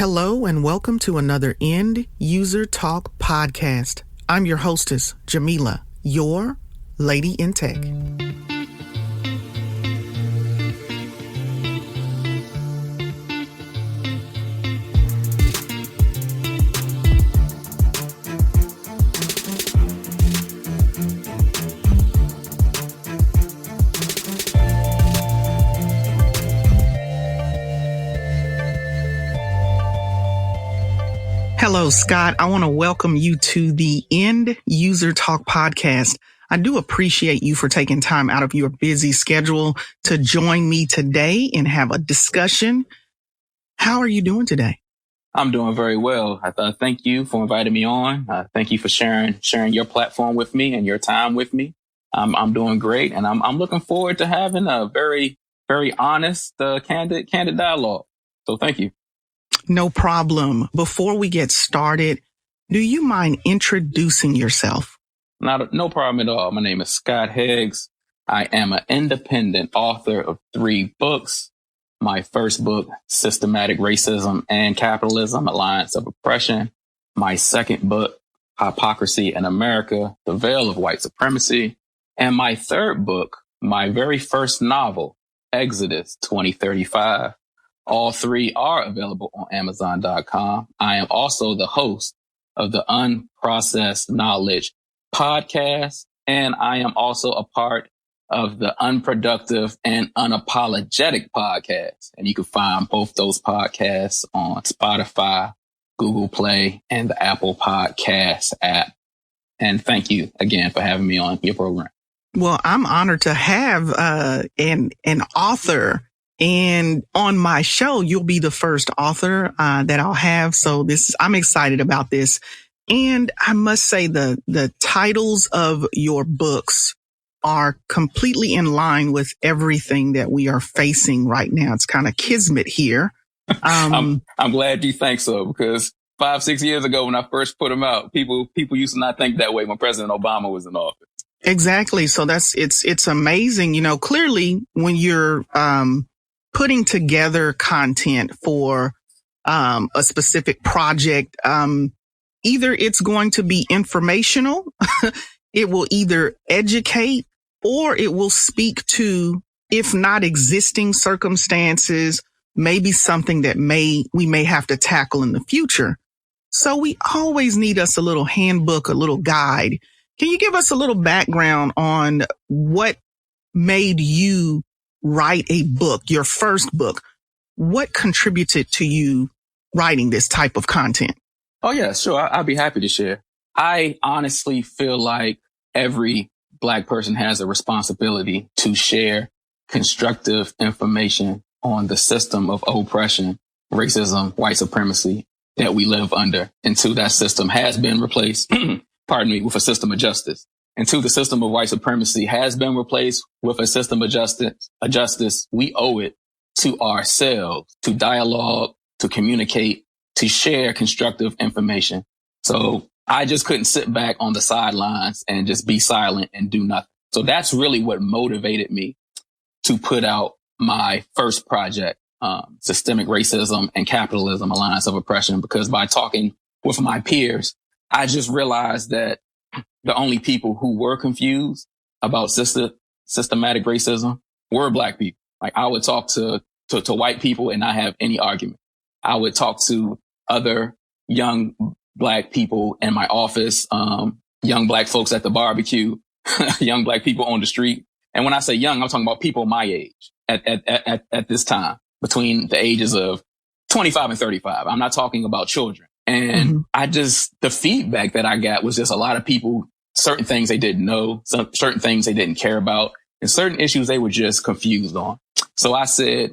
Hello and welcome to another End User Talk podcast. I'm your hostess, Jamila, your Lady in Tech. Hello, Scott. I want to welcome you to the End User Talk podcast. I do appreciate you for taking time out of your busy schedule to join me today and have a discussion. How are you doing today? I'm doing very well. Thank you for inviting me on. Thank you for sharing your platform with me and your time with me. I'm doing great, and I'm looking forward to having a very, very honest, candid dialogue. So thank you. No problem. Before we get started, do you mind introducing yourself? No problem at all. My name is Scott Heggs. I am an independent author of 3 books. My first book, Systematic Racism and Capitalism, Alliance of Oppression. My second book, Hypocrisy in America, The Veil of White Supremacy. And my third book, my very first novel, Exodus 2035. All 3 are available on Amazon.com. I am also the host of the Unprocessed Knowledge podcast, and I am also a part of the Unproductive and Unapologetic podcast. And you can find both those podcasts on Spotify, Google Play, and the Apple Podcast app. And thank you again for having me on your program. Well, I'm honored to have an author. And on my show, you'll be the first author that I'll have. So I'm excited about this. And I must say the titles of your books are completely in line with everything that we are facing right now. It's kind of kismet here. I'm glad you think so, because 5-6 years ago when I first put them out, people used to not think that way when President Obama was in office. Exactly. So it's amazing. You know, clearly when you're putting together content for a specific project, either it's going to be informational, it will either educate, or it will speak to, if not existing circumstances, maybe something that we may have to tackle in the future. So we always need us a little handbook, a little guide. Can you give us a little background on what made you write a book, your first book? What contributed to you writing this type of content? Oh, yeah, sure. I'd be happy to share. I honestly feel like every Black person has a responsibility to share constructive information on the system of oppression, racism, white supremacy that we live under, until that system has been replaced, with a system of justice. Until the system of white supremacy has been replaced with a system of justice, we owe it to ourselves to dialogue, to communicate, to share constructive information. So I just couldn't sit back on the sidelines and just be silent and do nothing. So that's really what motivated me to put out my first project, Systemic Racism and Capitalism, Alliance of Oppression, because by talking with my peers, I just realized that the only people who were confused about systematic racism were Black people. Like, I would talk to white people and not have any argument. I would talk to other young Black people in my office, young Black folks at the barbecue, young Black people on the street. And when I say young, I'm talking about people my age at this time, between the ages of 25 and 35. I'm not talking about children. And the feedback that I got was just a lot of people, certain things they didn't know, certain things they didn't care about, and certain issues they were just confused on. So I said,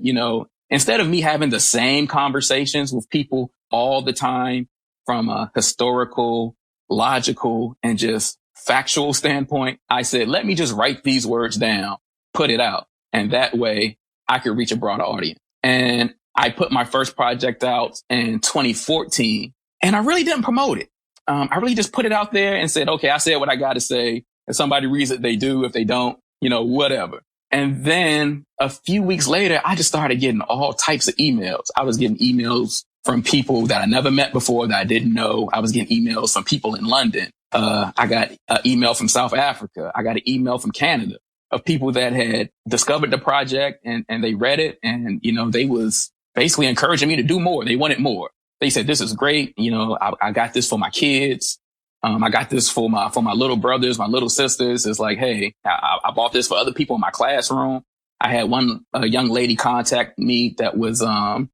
instead of me having the same conversations with people all the time from a historical, logical, and just factual standpoint, I said, let me just write these words down, put it out. And that way I could reach a broader audience. And I put my first project out in 2014. And I really didn't promote it. I really just put it out there and said, okay, I said what I got to say. If somebody reads it, they do. If they don't, whatever. And then a few weeks later, I just started getting all types of emails. I was getting emails from people that I never met before, that I didn't know. I was getting emails from people in London. I got an email from South Africa. I got an email from Canada of people that had discovered the project and they read it. And, you know, they was basically encouraging me to do more. They wanted more. They said, this is great. You know, I got this for my kids. I got this for my little brothers, my little sisters. It's like, hey, I bought this for other people in my classroom. I had one young lady contact me that was, I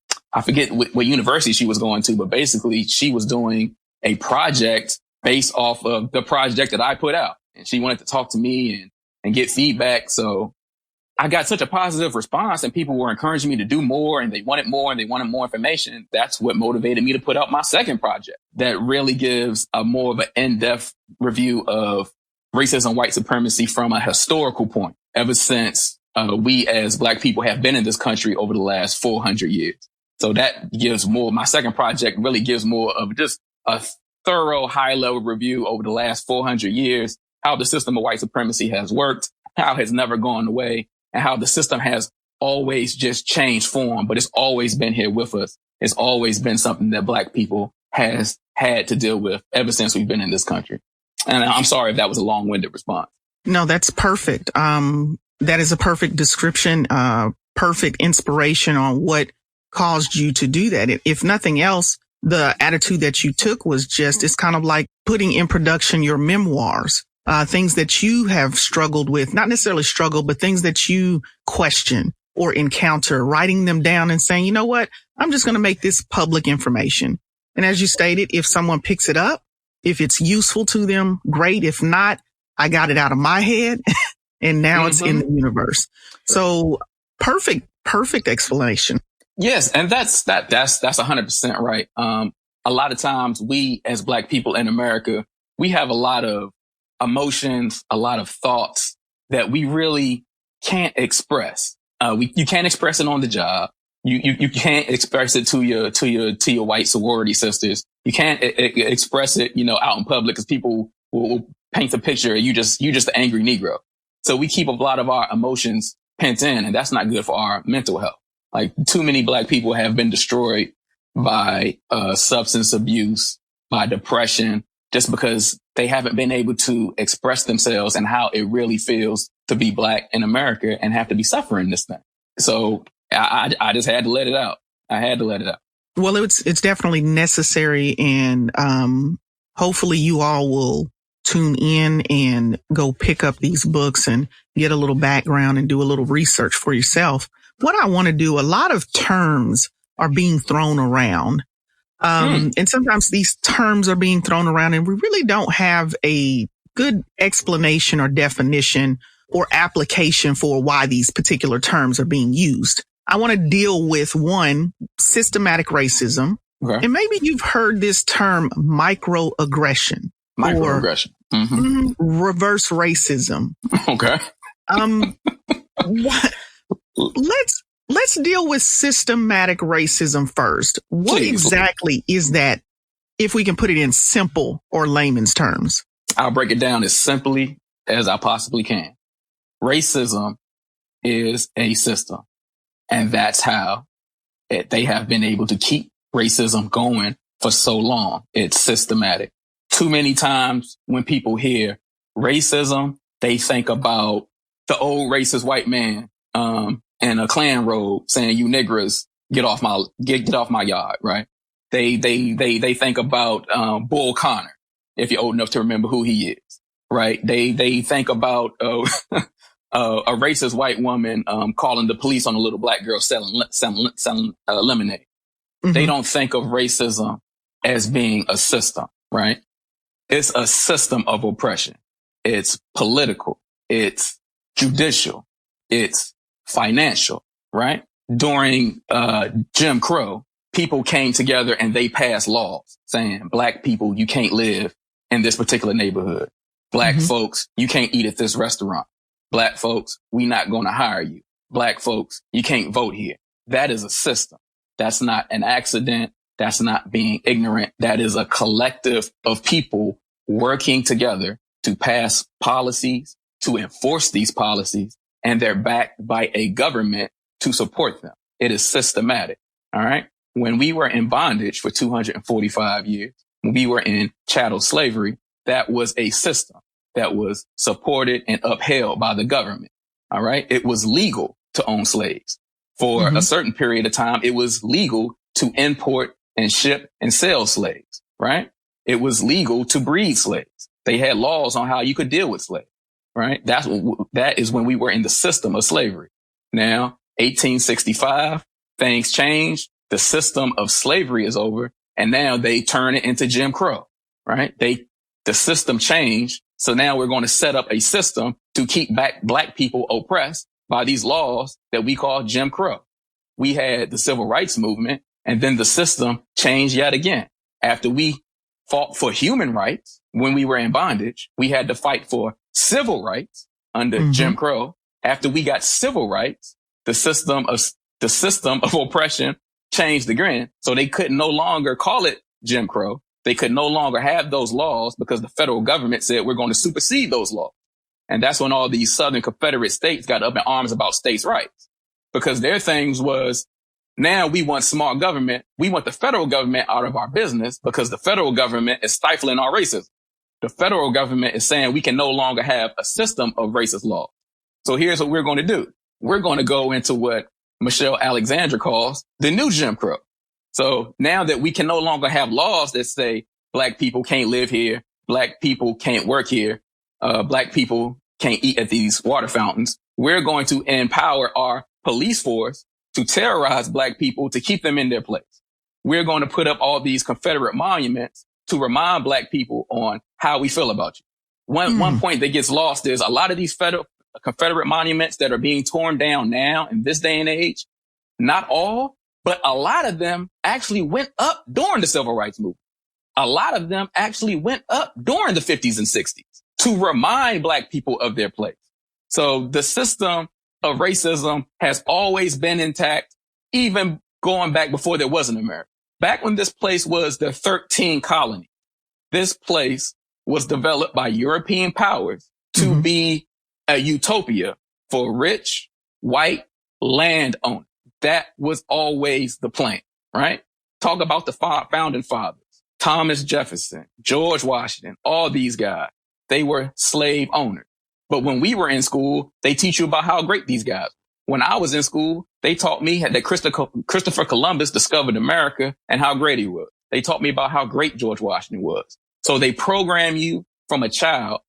forget what university she was going to, but basically she was doing a project based off of the project that I put out. And she wanted to talk to me and get feedback. So I got such a positive response, and people were encouraging me to do more, and they wanted more and they wanted more information. That's what motivated me to put out my second project that really gives a more of an in-depth review of racism, white supremacy from a historical point, ever since we as Black people have been in this country over the last 400 years. So that gives more, my second project really gives more of just a thorough high level review over the last 400 years, how the system of white supremacy has worked, how it has never gone away, and how the system has always just changed form, but it's always been here with us. It's always been something that Black people has had to deal with ever since we've been in this country. And I'm sorry if that was a long-winded response. No, that's perfect. That is a perfect description, perfect inspiration on what caused you to do that. If nothing else, the attitude that you took was just, it's kind of like putting in production your memoirs, things that you have struggled with, not necessarily struggled, but things that you question or encounter, writing them down and saying, you know what, I'm just going to make this public information. And as you stated, if someone picks it up, if it's useful to them, great. If not, I got it out of my head and now it's in the universe. So perfect explanation. Yes. And that's 100% right. A lot of times we as Black people in America, we have a lot of emotions, a lot of thoughts that we really can't express. You can't express it on the job. You can't express it to your white sorority sisters. You can't express it, out in public, because people will paint the picture. You just an angry Negro. So we keep a lot of our emotions pent in, and that's not good for our mental health. Like, too many Black people have been destroyed by substance abuse, by depression, just because they haven't been able to express themselves and how it really feels to be Black in America and have to be suffering this thing. So I just had to let it out. I had to let it out. Well, it's definitely necessary, and hopefully you all will tune in and go pick up these books and get a little background and do a little research for yourself. What I want to do, a lot of terms are being thrown around. And sometimes these terms are being thrown around and we really don't have a good explanation or definition or application for why these particular terms are being used. I want to deal with one, systematic racism. Okay. And maybe you've heard this term microaggression. Microaggression. Reverse racism. Okay. Let's deal with systematic racism first. What exactly is that, if we can put it in simple or layman's terms? I'll break it down as simply as I possibly can. Racism is a system, and that's how they have been able to keep racism going for so long. It's systematic. Too many times when people hear racism, they think about the old racist white man in a Klan robe saying, "You niggers, get off my yard," right? They think about Bull Connor, if you're old enough to remember who he is, right? They think about a racist white woman calling the police on a little Black girl selling lemonade. Mm-hmm. They don't think of racism as being a system, right? It's a system of oppression. It's political. It's judicial. It's financial, right? During Jim Crow, people came together and they passed laws saying, Black people, you can't live in this particular neighborhood. Black folks, you can't eat at this restaurant. Black folks, we not going to hire you. Black folks, you can't vote here. That is a system. That's not an accident. That's not being ignorant. That is a collective of people working together to pass policies, to enforce these policies, and they're backed by a government to support them. It is systematic. All right. when we were in bondage for 245 years, when we were in chattel slavery, that was a system that was supported and upheld by the government. All right. It was legal to own slaves. For a certain period of time, it was legal to import and ship and sell slaves, right? It was legal to breed slaves. They had laws on how you could deal with slaves, right? That is when we were in the system of slavery. Now, 1865, things changed. The system of slavery is over, and now they turn it into Jim Crow, right? The system changed. So now we're going to set up a system to keep back black people oppressed by these laws that we call Jim Crow. We had the civil rights movement, and then the system changed yet again. After we fought for human rights when we were in bondage, we had to fight for civil rights under Jim Crow. After we got civil rights, the system of oppression changed again. So they could no longer call it Jim Crow. They could no longer have those laws because the federal government said we're going to supersede those laws. And that's when all these Southern Confederate states got up in arms about states' rights, because their things was, now we want smart government. We want the federal government out of our business because the federal government is stifling our racism. The federal government is saying we can no longer have a system of racist law. So here's what we're going to do. We're going to go into what Michelle Alexander calls the new Jim Crow. So now that we can no longer have laws that say black people can't live here, black people can't work here, black people can't eat at these water fountains, we're going to empower our police force to terrorize black people to keep them in their place. We're going to put up all these Confederate monuments to remind black people on how we feel about you. One point that gets lost is a lot of these Confederate monuments that are being torn down now in this day and age, not all, but a lot of them actually went up during the civil rights movement. A lot of them actually went up during the 50s and 60s to remind black people of their place. So the system of racism has always been intact, even going back before there was an America. Back when this place was the 13 colony, this place was developed by European powers to be a utopia for rich, white landowners. That was always the plan, right? Talk about the founding fathers, Thomas Jefferson, George Washington, all these guys, they were slave owners. But when we were in school, they teach you about how great these guys were. When I was in school, they taught me that Christopher Columbus discovered America and how great he was. They taught me about how great George Washington was. So they program you from a child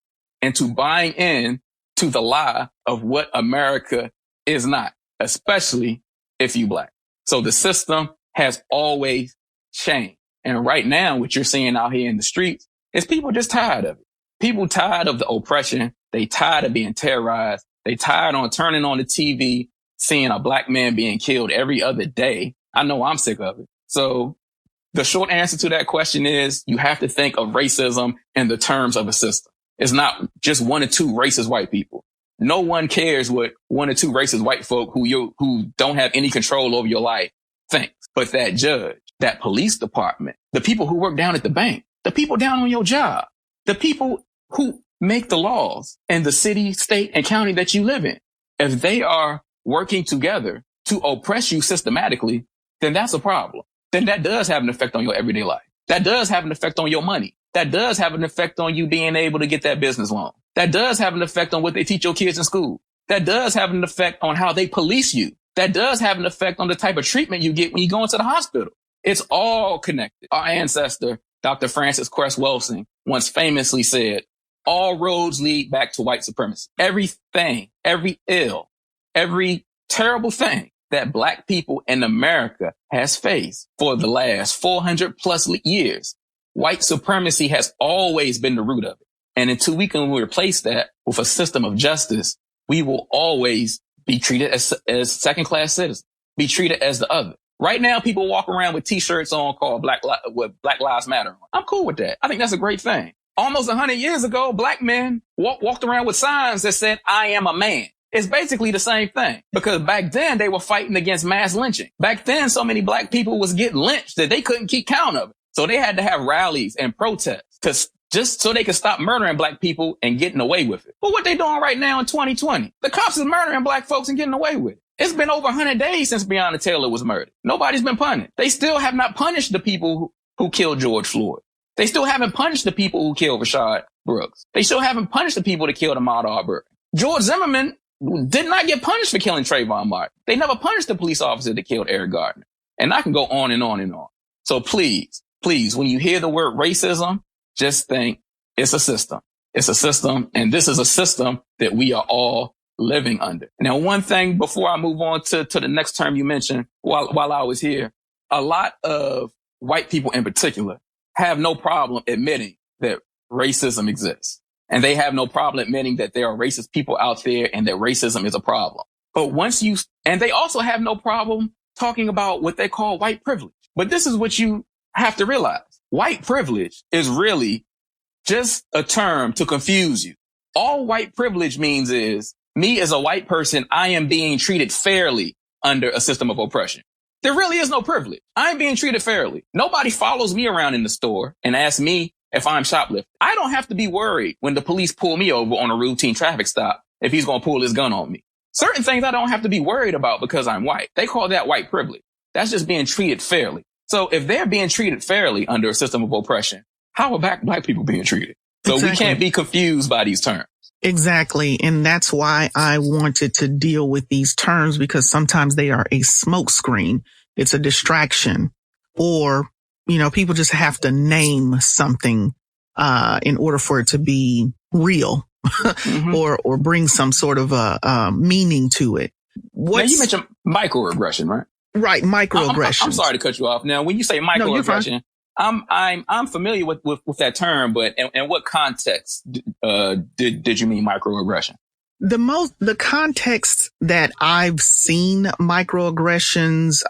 into buying in to the lie of what America is not, especially if you black. So the system has always changed. And right now, what you're seeing out here in the streets is people just tired of it. People tired of the oppression. They tired of being terrorized. They tired on turning on the TV, seeing a black man being killed every other day. I know I'm sick of it. So the short answer to that question is you have to think of racism in the terms of a system. It's not just one or two racist white people. No one cares what one or two racist white folk who don't have any control over your life thinks. But that judge, that police department, the people who work down at the bank, the people down on your job, the people who make the laws in the city, state, and county that you live in, if they are working together to oppress you systematically, then that's a problem. Then that does have an effect on your everyday life. That does have an effect on your money. That does have an effect on you being able to get that business loan. That does have an effect on what they teach your kids in school. That does have an effect on how they police you. That does have an effect on the type of treatment you get when you go into the hospital. It's all connected. Our ancestor, Dr. Francis Cress Welsing, once famously said, all roads lead back to white supremacy. Everything, every ill, every terrible thing that black people in America has faced for the last 400 plus years, white supremacy has always been the root of it. And until we can replace that with a system of justice, we will always be treated as second-class citizens, be treated as the other. Right now, people walk around with T-shirts on called Black Lives Matter. I'm cool with that. I think that's a great thing. Almost 100 years ago, black men walked around with signs that said, I am a man. It's basically the same thing, because back then they were fighting against mass lynching. Back then, so many black people was getting lynched that they couldn't keep count of it. So they had to have rallies and protests just so they could stop murdering black people and getting away with it. But what they doing right now in 2020? The cops is murdering black folks and getting away with it. It's been over 100 days since Breonna Taylor was murdered. Nobody's been punished. They still have not punished the people who killed George Floyd. They still haven't punished the people who killed Rashad Brooks. They still haven't punished the people that killed Ahmaud Arbery. George Zimmerman did not get punished for killing Trayvon Martin. They never punished the police officer that killed Eric Gardner. And I can go on and on and on. So please, when you hear the word racism, just think it's a system. It's a system. And this is a system that we are all living under. Now, one thing before I move on to the next term you mentioned while I was here, a lot of white people in particular have no problem admitting that racism exists. And they have no problem admitting that there are racist people out there and that racism is a problem. But and they also have no problem talking about what they call white privilege. But this is what you have to realize. White privilege is really just a term to confuse you. All white privilege means is me as a white person, I am being treated fairly under a system of oppression. There really is no privilege. I'm being treated fairly. Nobody follows me around in the store and asks me if I'm shoplifting. I don't have to be worried when the police pull me over on a routine traffic stop if he's going to pull his gun on me. Certain things I don't have to be worried about because I'm white. They call that white privilege. That's just being treated fairly. So if they're being treated fairly under a system of oppression, how are black people being treated? So exactly. We can't be confused by these terms. Exactly. And that's why I wanted to deal with these terms, because sometimes they are a smokescreen. It's a distraction, or, people just have to name something, in order for it to be real mm-hmm. or bring some sort of a meaning to it. Now you mentioned microaggression, right? Right. Microaggression. I'm sorry to cut you off. Now, when you say microaggression, I'm familiar with that term, but in what context did you mean microaggression? The context that I've seen microaggressions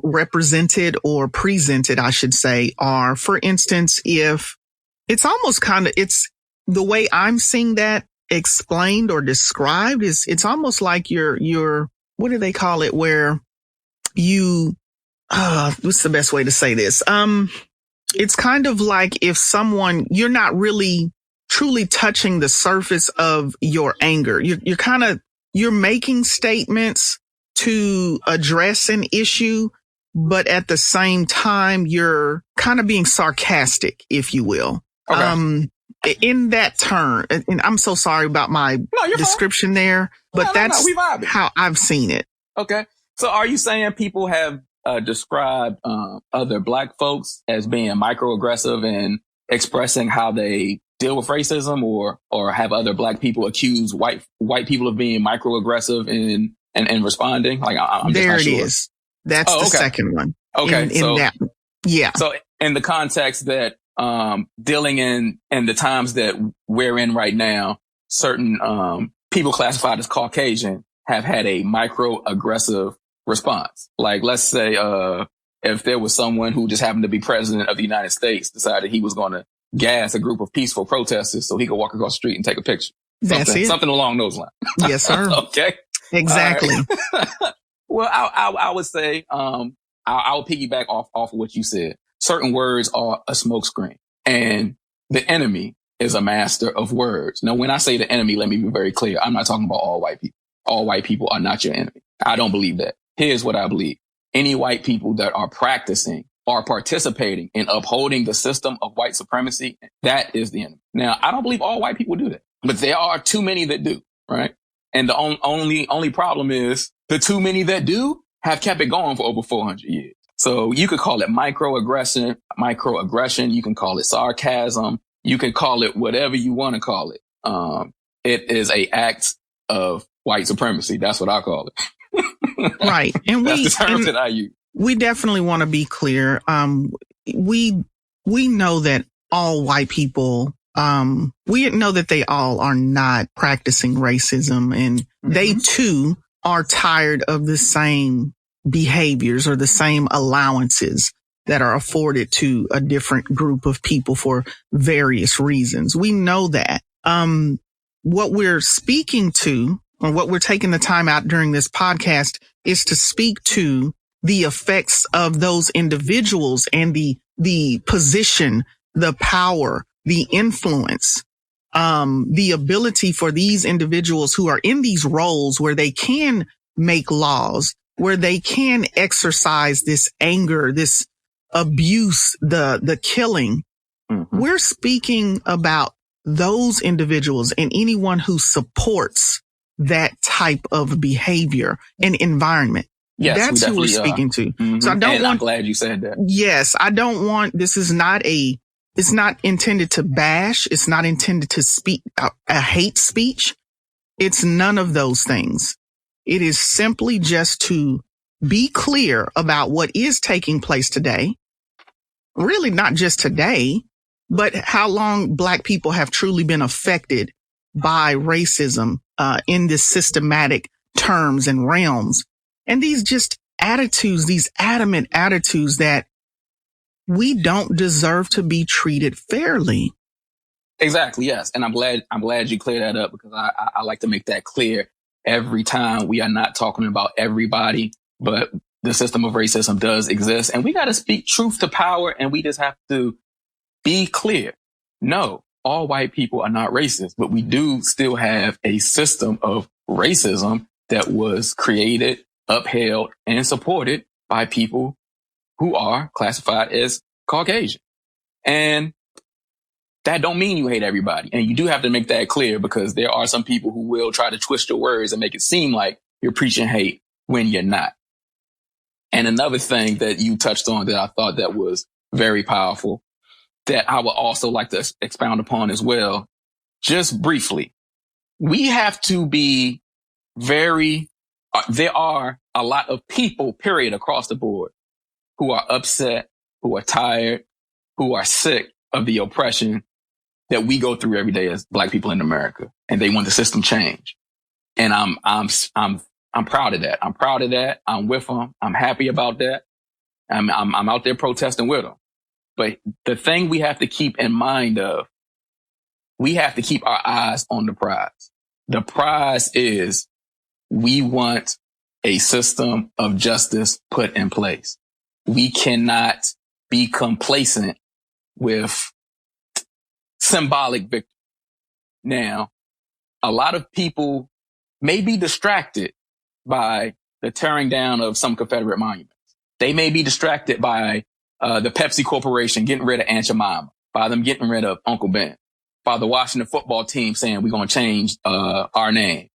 represented or presented, I should say, are, for instance, if it's almost it's the way I'm seeing that explained or described is it's almost like you're what do they call it, where you what's the best way to say this? It's kind of like if you're not really truly touching the surface of your anger. You're making statements to address an issue, but at the same time, you're kind of being sarcastic, if you will. Okay. In that term, and I'm so sorry about my description there, but that's how I've seen it. Okay. So are you saying people have described other black folks as being microaggressive and expressing how they deal with racism, or have other black people accuse white people of being microaggressive in responding? Like, I'm just not sure. There it is. That's the second one. Okay. Yeah. So in the context that dealing in the times that we're in right now, certain people classified as Caucasian have had a microaggressive response. Like, let's say if there was someone who just happened to be president of the United States, decided he was going to gas a group of peaceful protesters so he could walk across the street and take a picture. Something along those lines. Yes, sir. Okay. Exactly. Right. Well, I would say I'll piggyback off of what you said. Certain words are a smokescreen, and the enemy is a master of words. Now, when I say the enemy, let me be very clear. I'm not talking about all white people. All white people are not your enemy. I don't believe that. Here's what I believe. Any white people that are practicing or participating in upholding the system of white supremacy, that is the enemy. Now, I don't believe all white people do that, but there are too many that do, right? And the only problem is the too many that do have kept it going for over 400 years. So you could call it microaggression. You can call it sarcasm. You can call it whatever you want to call it. It is a act of white supremacy. That's what I call it. Right. And that's the term that I use. We definitely want to be clear. We know that all white people, we know that they all are not practicing racism, and mm-hmm. they too are tired of the same behaviors or the same allowances that are afforded to a different group of people for various reasons. We know that. What we're speaking to, or what we're taking the time out during this podcast, is to speak to the effects of those individuals and the position, the power, the influence, the ability for these individuals who are in these roles where they can make laws, where they can exercise this anger, this abuse, the killing. Mm-hmm. We're speaking about those individuals and anyone who supports that type of behavior and environment. Yes, that's who we're speaking to. Mm-hmm. So I'm glad you said that. Yes, I don't want, this is not it's not intended to bash. It's not intended to speak a hate speech. It's none of those things. It is simply just to be clear about what is taking place today. Really not just today, but how long Black people have truly been affected by racism in this systematic terms and realms. And these just attitudes, these adamant attitudes that we don't deserve to be treated fairly. Exactly. Yes. And I'm glad you cleared that up, because I like to make that clear every time. We are not talking about everybody, but the system of racism does exist, and we got to speak truth to power. And we just have to be clear. No, all white people are not racist, but we do still have a system of racism that was created, upheld, and supported by people who are classified as Caucasian. And that don't mean you hate everybody. And you do have to make that clear, because there are some people who will try to twist your words and make it seem like you're preaching hate when you're not. And another thing that you touched on that I thought that was very powerful, that I would also like to expound upon as well, just briefly. We have to be there are a lot of people, period, across the board, who are upset, who are tired, who are sick of the oppression that we go through every day as Black people in America, and they want the system changed. And I'm proud of that. I'm proud of that. I'm with them. I'm happy about that. I'm out there protesting with them. But the thing we have to keep in mind of, we have to keep our eyes on the prize. The prize is, we want a system of justice put in place. We cannot be complacent with symbolic victory. Now, a lot of people may be distracted by the tearing down of some Confederate monuments. They may be distracted by the Pepsi Corporation getting rid of Aunt Jemima, by them getting rid of Uncle Ben, by the Washington football team saying we're going to change our name,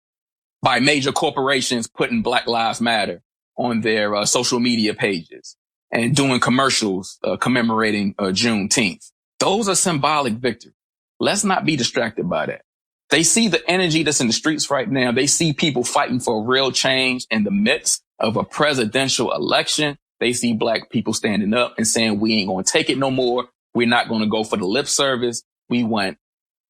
by major corporations putting Black Lives Matter on their social media pages and doing commercials commemorating Juneteenth. Those are symbolic victories. Let's not be distracted by that. They see the energy that's in the streets right now. They see people fighting for real change in the midst of a presidential election. They see Black people standing up and saying, we ain't going to take it no more. We're not going to go for the lip service. We want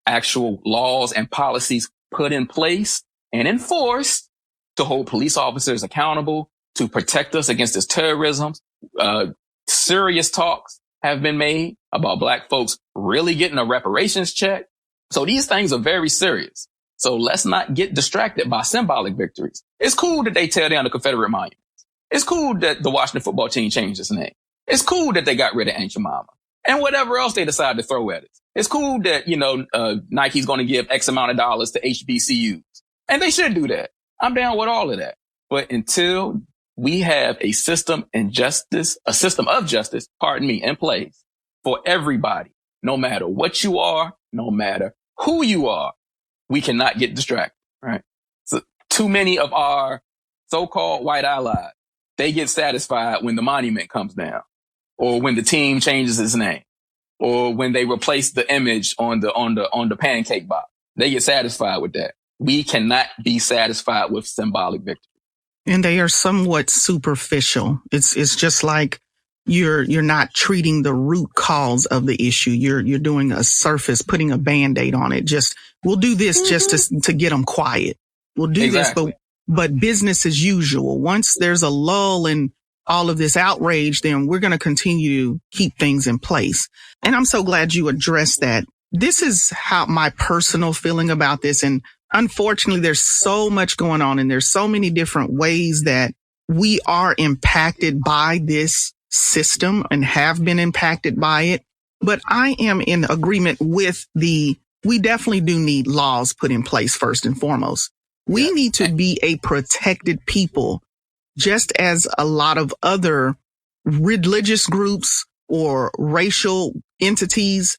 actual laws and policies put in place and enforced to hold police officers accountable, to protect us against this terrorism. Serious talks have been made about Black folks really getting a reparations check. So these things are very serious. So let's not get distracted by symbolic victories. It's cool that they tear down the Confederate monuments. It's cool that the Washington football team changed its name. It's cool that they got rid of Aunt Jemima and whatever else they decide to throw at it. It's cool that, Nike's going to give X amount of dollars to HBCUs, and they should do that. I'm down with all of that. But until we have a system of justice, in place for everybody, no matter what you are, no matter who you are, we cannot get distracted, right? So too many of our so-called white allies, they get satisfied when the monument comes down, or when the team changes its name, or when they replace the image on the pancake box. They get satisfied with that. We cannot be satisfied with symbolic victory. And they are somewhat superficial. It's just like you're not treating the root cause of the issue. You're doing a surface, putting a Band-Aid on it. We'll do this just to get them quiet. We'll do Exactly. this, but business as usual. Once there's a lull in all of this outrage, then we're going to continue to keep things in place. And I'm so glad you addressed that. This is how my personal feeling about this. And unfortunately, there's so much going on, and there's so many different ways that we are impacted by this system and have been impacted by it. But I am in agreement with we definitely do need laws put in place first and foremost. We need to be a protected people, just as a lot of other religious groups or racial entities,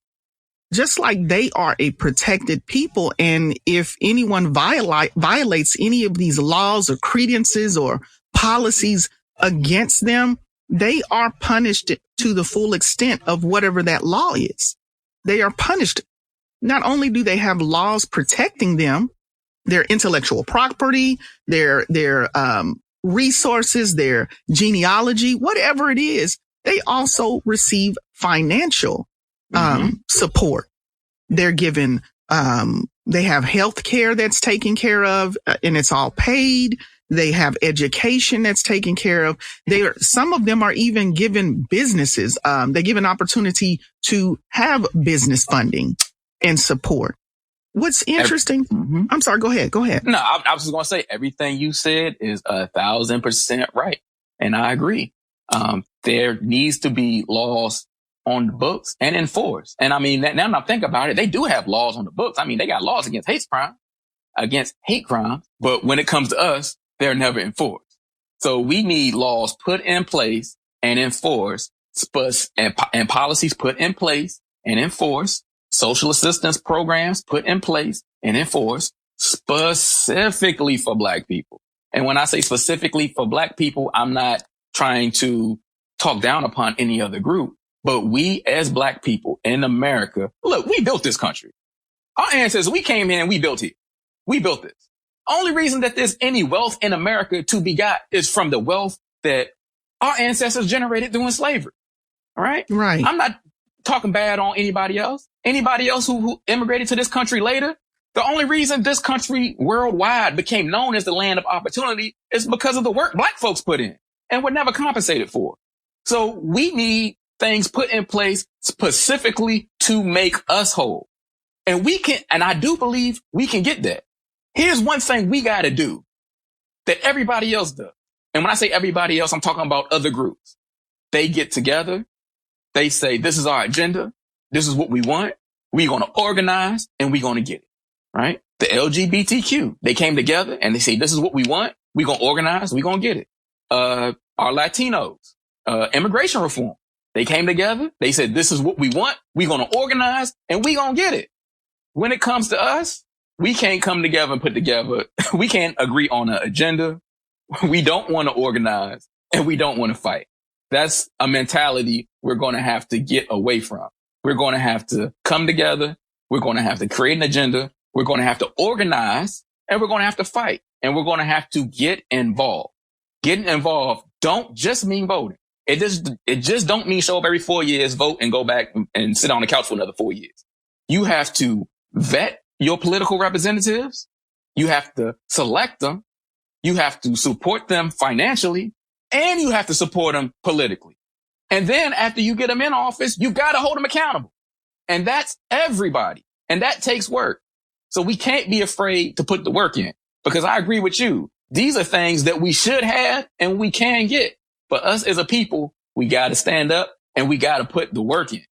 just like they are a protected people. And if anyone violates any of these laws or credences or policies against them, they are punished to the full extent of whatever that law is. They are punished. Not only do they have laws protecting them, their intellectual property, their resources, their genealogy, whatever it is, they also receive financial support. They're given, they have health care that's taken care of, and it's all paid. They have education that's taken care of. Some of them are even given businesses. They give an opportunity to have business funding and support. What's interesting? I'm sorry. Go ahead. No, I was just going to say everything you said is 1,000% right. And I agree. There needs to be laws on the books and enforced. And I mean, now that I think about it, they do have laws on the books. I mean, they got laws against hate crime, but when it comes to us, they're never enforced. So we need laws put in place and enforced, and policies put in place and enforced, social assistance programs put in place and enforced specifically for Black people. And when I say specifically for Black people, I'm not trying to talk down upon any other group, but we as Black people in America, look, we built this country. Our ancestors, we came here and we built here. We built this. Only reason that there's any wealth in America to be got is from the wealth that our ancestors generated during slavery. All right? Right. I'm not talking bad on anybody else. Anybody else who immigrated to this country later. The only reason this country worldwide became known as the land of opportunity is because of the work Black folks put in and were never compensated for. So we need things put in place specifically to make us whole. And we can, and I do believe we can get that. Here's one thing we got to do that everybody else does. And when I say everybody else, I'm talking about other groups. They get together. They say, this is our agenda. This is what we want. We're going to organize and we're going to get it. Right? The LGBTQ, they came together and they say, this is what we want. We're going to organize. We're going to get it. Our Latinos, immigration reform. They came together. They said, this is what we want. We're going to organize and we're going to get it. When it comes to us, we can't come together and put together. We can't agree on an agenda. We don't want to organize and we don't want to fight. That's a mentality we're going to have to get away from. We're going to have to come together. We're going to have to create an agenda. We're going to have to organize and we're going to have to fight and we're going to have to get involved. Getting involved don't just mean voting. It just don't mean show up every 4 years, vote and go back and sit on the couch for another 4 years. You have to vet your political representatives. You have to select them. You have to support them financially and you have to support them politically. And then after you get them in office, you got to hold them accountable. And that's everybody. And that takes work. So we can't be afraid to put the work in because I agree with you. These are things that we should have and we can get. But us as a people, we got to stand up and we got to put the work in.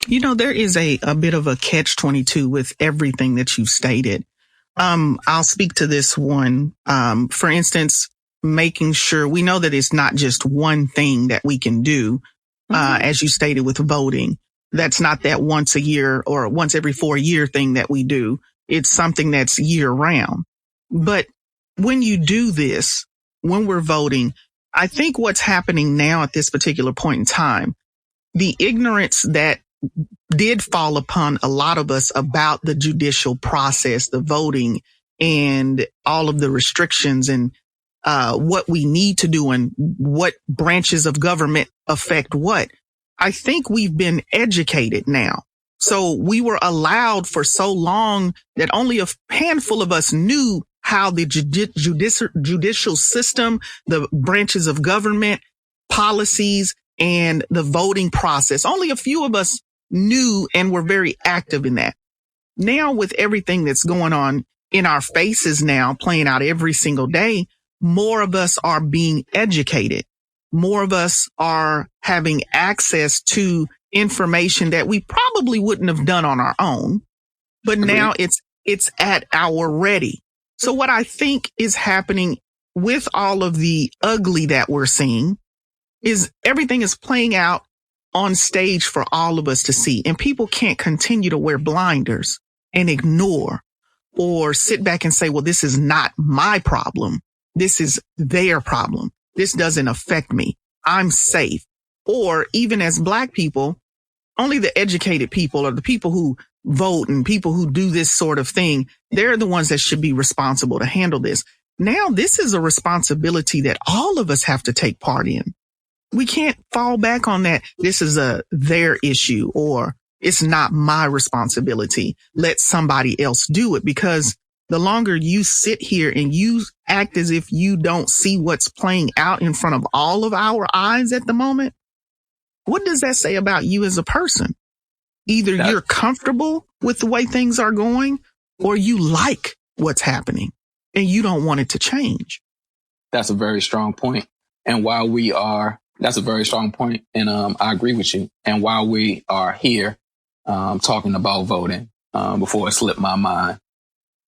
You know, there is a bit of a catch-22 with everything that you've stated. I'll speak to this one. For instance, making sure we know that it's not just one thing that we can do, as you stated with voting. That's not that once a year or once every 4 year thing that we do. It's something that's year round. But when you do this, when we're voting, I think what's happening now at this particular point in time, the ignorance that did fall upon a lot of us about the judicial process, the voting and all of the restrictions and what we need to do and what branches of government affect what. I think we've been educated now. So we were allowed for so long that only a handful of us knew how the judicial system, the branches of government, policies, and the voting process. Only a few of us knew and were very active in that. Now with everything that's going on in our faces now, playing out every single day, more of us are being educated. More of us are having access to information that we probably wouldn't have done on our own. But now it's at our ready. So what I think is happening with all of the ugly that we're seeing is everything is playing out on stage for all of us to see. And people can't continue to wear blinders and ignore or sit back and say, well, this is not my problem. This is their problem. This doesn't affect me. I'm safe. Or even as Black people, only the educated people or the people who vote and people who do this sort of thing, they're the ones that should be responsible to handle this. Now, this is a responsibility that all of us have to take part in. We can't fall back on that. This is their issue, or it's not my responsibility. Let somebody else do it, because the longer you sit here and you act as if you don't see what's playing out in front of all of our eyes at the moment, what does that say about you as a person? Either you're comfortable with the way things are going, or you like what's happening and you don't want it to change. That's a very strong point. And that's a very strong point. And I agree with you. And while we are here talking about voting, before it slipped my mind,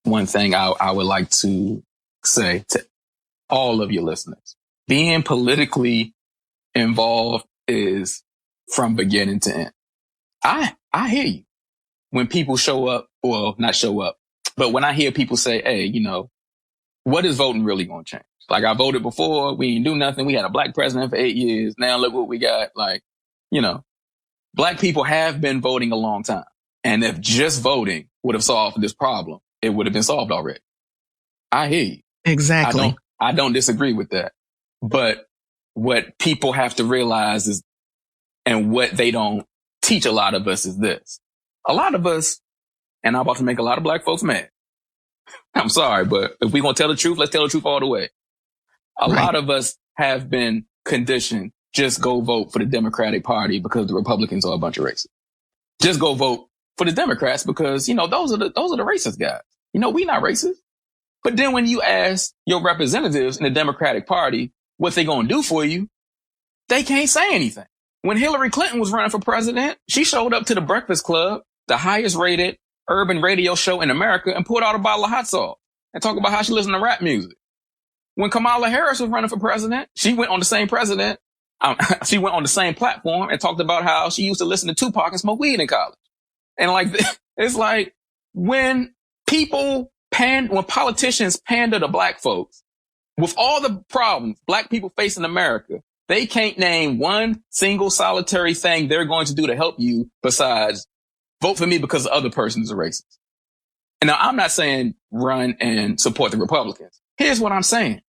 one thing I would like to say to all of your listeners, being politically involved is from beginning to end. I hear you when people show up, well, not show up, but when I hear people say, hey, what is voting really going to change? Like, I voted before, we didn't do nothing. We had a Black president for 8 years. Now look what we got. Like, Black people have been voting a long time. And if just voting would have solved this problem, it would have been solved already. I hear you. Exactly. I don't disagree with that. But what people have to realize is, and what they don't teach a lot of us, is this. A lot of us, and I'm about to make a lot of Black folks mad. I'm sorry, but if we're going to tell the truth, let's tell the truth all the way. A lot of us have been conditioned, just go vote for the Democratic Party because the Republicans are a bunch of racists. Just go vote for the Democrats because, those are the racist guys. We not racist. But then when you ask your representatives in the Democratic Party what they going to do for you, they can't say anything. When Hillary Clinton was running for president, she showed up to the Breakfast Club, the highest rated urban radio show in America, and poured out a bottle of hot sauce and talked about how she listened to rap music. When Kamala Harris was running for president, she went on the same she went on the same platform and talked about how she used to listen to Tupac and smoke weed in college. And it's like when politicians pander to Black folks, with all the problems Black people face in America, they can't name one single solitary thing they're going to do to help you besides vote for me because the other person is a racist. And now I'm not saying run and support the Republicans. Here's what I'm saying.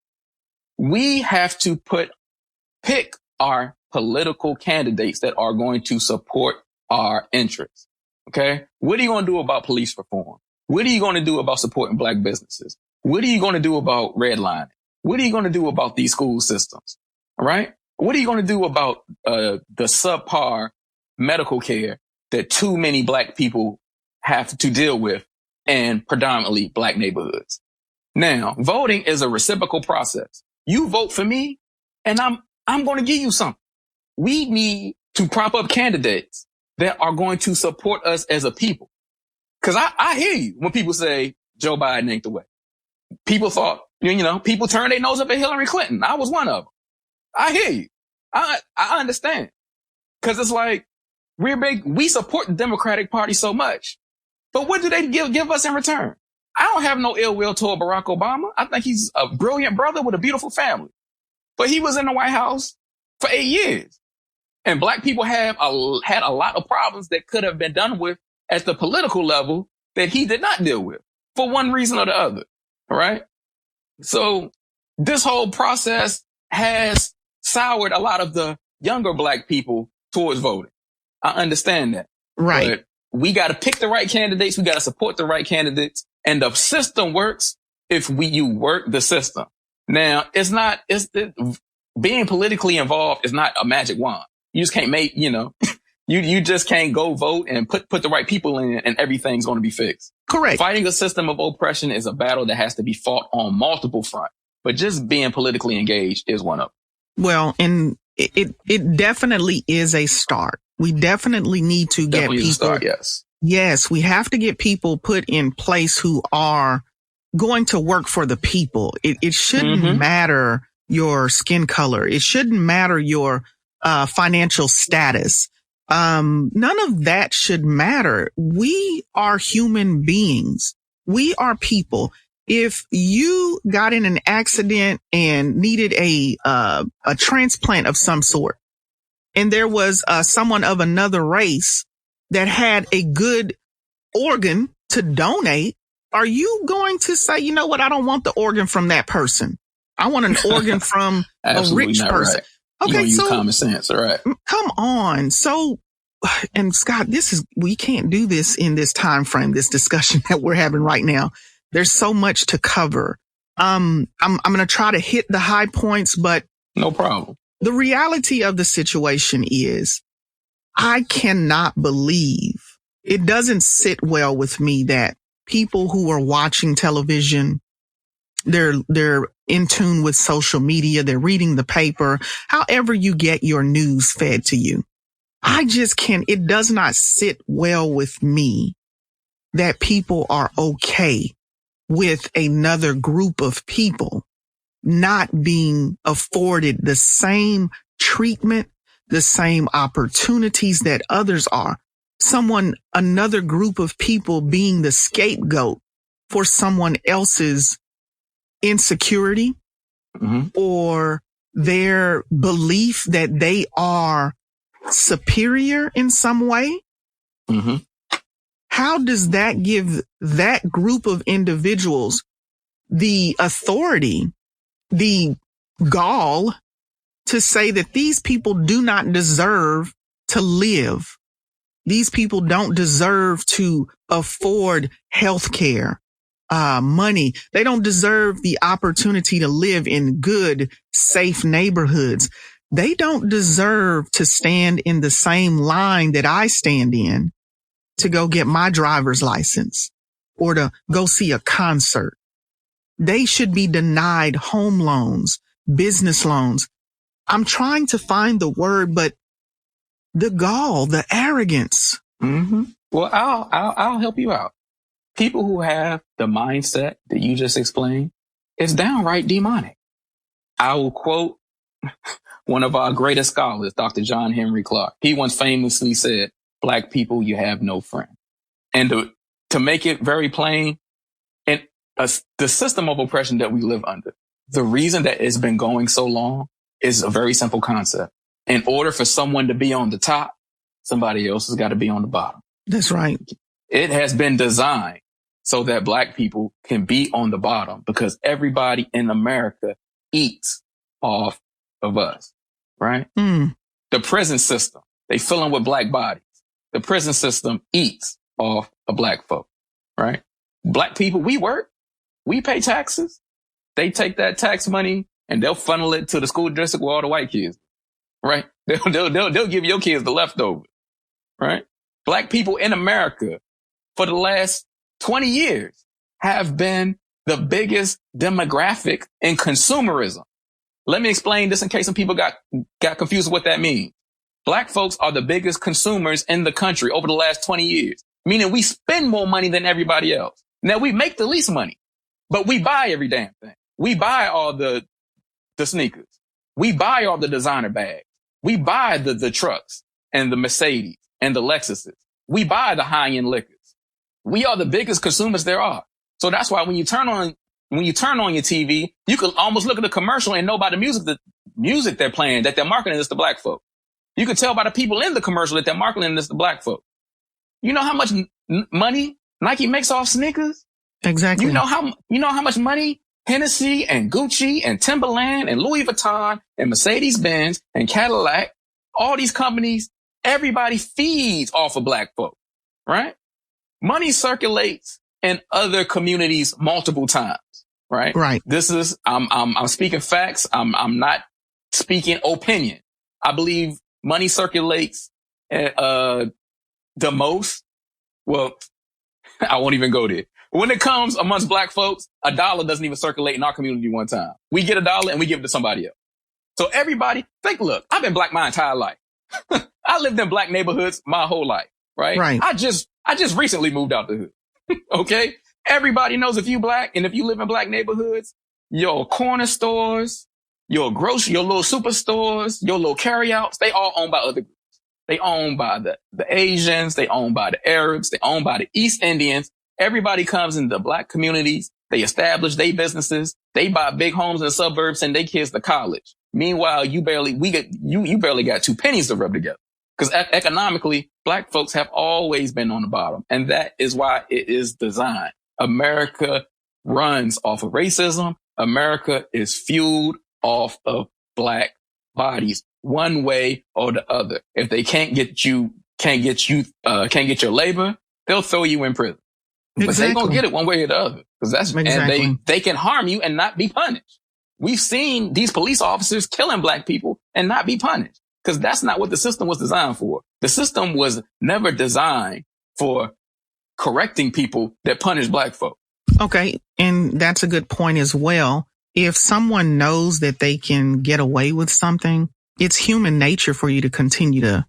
We have to pick our political candidates that are going to support our interests. Okay? What are you going to do about police reform? What are you going to do about supporting Black businesses? What are you going to do about redlining? What are you going to do about these school systems? All right? What are you going to do about the subpar medical care that too many Black people have to deal with in predominantly Black neighborhoods? Now, voting is a reciprocal process. You vote for me, and I'm going to give you something. We need to prop up candidates that are going to support us as a people. Because I hear you when people say Joe Biden ain't the way. People thought, people turned their nose up at Hillary Clinton. I was one of them. I hear you. I understand. Because it's like, we support the Democratic Party so much. But what do they give us in return? I don't have no ill will toward Barack Obama. I think he's a brilliant brother with a beautiful family. But he was in the White House for 8 years. And Black people had a lot of problems that could have been done with at the political level that he did not deal with for one reason or the other. All right. So this whole process has soured a lot of the younger Black people towards voting. I understand that. Right. But we got to pick the right candidates. We got to support the right candidates. And the system works if you work the system. Now, being politically involved is not a magic wand. You just can't you just can't go vote and put the right people in and everything's going to be fixed. Correct. Fighting a system of oppression is a battle that has to be fought on multiple fronts, but just being politically engaged is one of them. Well, and it definitely is a start. We definitely need to get people. Start, yes. Yes, we have to get people put in place who are going to work for the people. It shouldn't matter your skin color. It shouldn't matter your financial status. None of that should matter. We are human beings. We are people. If you got in an accident and needed a transplant of some sort, and there was someone of another race that had a good organ to donate, are you going to say, you know what, I don't want the organ from that person. I want an organ from a rich person. Right. Okay, use common sense, all right? Come on. So, and Scott, we can't do this in this time frame, this discussion that we're having right now. There's so much to cover. I'm going to try to hit the high points, but no problem. The reality of the situation is I cannot believe, it doesn't sit well with me that people who are watching television, they're in tune with social media, they're reading the paper, however you get your news fed to you. I just can't, it does not sit well with me that people are okay with another group of people not being afforded the same treatment, the same opportunities that others are. Another group of people being the scapegoat for someone else's insecurity or their belief that they are superior in some way. How does that give that group of individuals the authority, the gall to say that these people do not deserve to live? These people don't deserve to afford health care, money. They don't deserve the opportunity to live in good, safe neighborhoods. They don't deserve to stand in the same line that I stand in to go get my driver's license or to go see a concert. They should be denied home loans, business loans. I'm trying to find the word, but the gall, the arrogance. Well, I'll help you out. People who have the mindset that you just explained, it's downright demonic. I will quote one of our greatest scholars, Dr. John Henry Clark. He once famously said, "Black people, you have no friend." And to make it very plain, and the system of oppression that we live under, the reason that it's been going so long is a very simple concept. In order for someone to be on the top, somebody else has got to be on the bottom. That's right. It has been designed so that Black people can be on the bottom because everybody in America eats off of us, right? The prison system, they fill in with Black bodies. The prison system eats off of Black folk, right? Black people, we work, we pay taxes. They take that tax money and they'll funnel it to the school district where all the white kids, right? They'll give your kids the leftovers, right? Black people in America for the last 20 years have been the biggest demographic in consumerism. Let me explain this in case some people got confused with what that means. Black folks are the biggest consumers in the country over the last 20 years, meaning we spend more money than everybody else. Now we make the least money, but we buy every damn thing. We buy all the sneakers. We buy all the designer bags. We buy the trucks and the Mercedes and the Lexuses. We buy the high-end liquors. We are the biggest consumers there are. So that's why when you turn on your TV, you can almost look at the commercial and know by the music they're playing that they're marketing this to Black folk. You can tell by the people in the commercial that they're marketing this to Black folk. You know how much money Nike makes off sneakers? Exactly. You know how much money Hennessy and Gucci and Timberland and Louis Vuitton and Mercedes-Benz and Cadillac, all these companies, everybody feeds off of Black folk, right? Money circulates in other communities multiple times, right? Right. This is, I'm speaking facts. I'm not speaking opinion. I believe money circulates, the most. Well, I won't even go there. When it comes amongst Black folks, $1 doesn't even circulate in our community one time. We get $1 and we give it to somebody else. So everybody look, I've been Black my entire life. I lived in Black neighborhoods my whole life, right? Right. I just recently moved out the hood. Okay. Everybody knows if you black and if you live in black neighborhoods, your corner stores, your little superstores, your little carryouts, they all owned by other groups. They owned by the Asians, they owned by the Arabs, they owned by the East Indians. Everybody comes into black communities. They establish their businesses. They buy big homes in the suburbs, send their kids to college. Meanwhile, you barely got 2 pennies to rub together. Because economically, black folks have always been on the bottom. And that is why it is designed. America runs off of racism. America is fueled off of black bodies, one way or the other. If they can't get your labor, they'll throw you in prison. Exactly. But they're going to get it one way or the other. And they can harm you and not be punished. We've seen these police officers killing black people and not be punished. Because that's not what the system was designed for. The system was never designed for correcting people that punish black folk. Okay. And that's a good point as well. If someone knows that they can get away with something, it's human nature for you to continue to,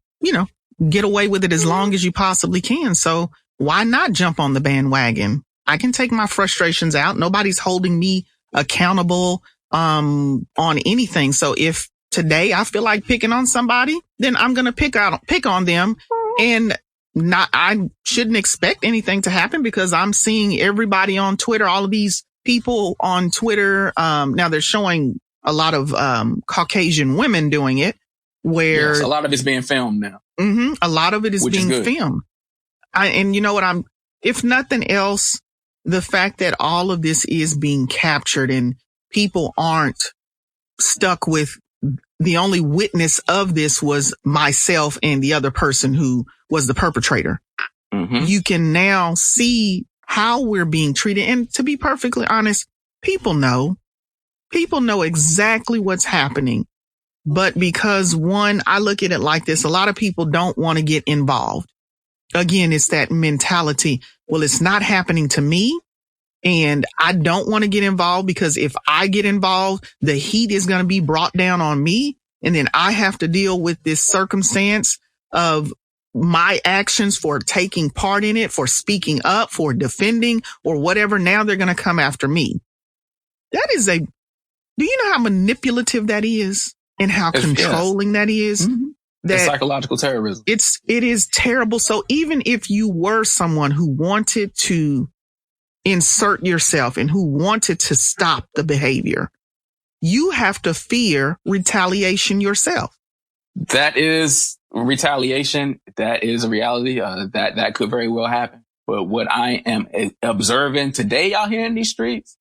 get away with it as long as you possibly can. So why not jump on the bandwagon? I can take my frustrations out. Nobody's holding me accountable on anything. So if today I feel like picking on somebody, then I'm going to pick on them, and I shouldn't expect anything to happen because I'm seeing everybody on Twitter, all of these people on Twitter. Now they're showing a lot of Caucasian women doing it, where yes, a lot of it's being filmed now. Mm-hmm, a lot of it is being filmed. And you know what? If nothing else, the fact that all of this is being captured and people aren't stuck with the only witness of this was myself and the other person who was the perpetrator. Mm-hmm. You can now see how we're being treated. And to be perfectly honest, people know exactly what's happening. But because I look at it like this, a lot of people don't want to get involved. Again, it's that mentality. Well, it's not happening to me. And I don't want to get involved because if I get involved, the heat is going to be brought down on me. And then I have to deal with this circumstance of my actions for taking part in it, for speaking up, for defending or whatever. Now they're going to come after me. Do you know how manipulative that is and how controlling that is? Mm-hmm. That's psychological terrorism. It is terrible. So even if you were someone who wanted to insert yourself and who wanted to stop the behavior, you have to fear retaliation yourself. That is retaliation. That is a reality. That could very well happen. But what I am observing today out here in these streets,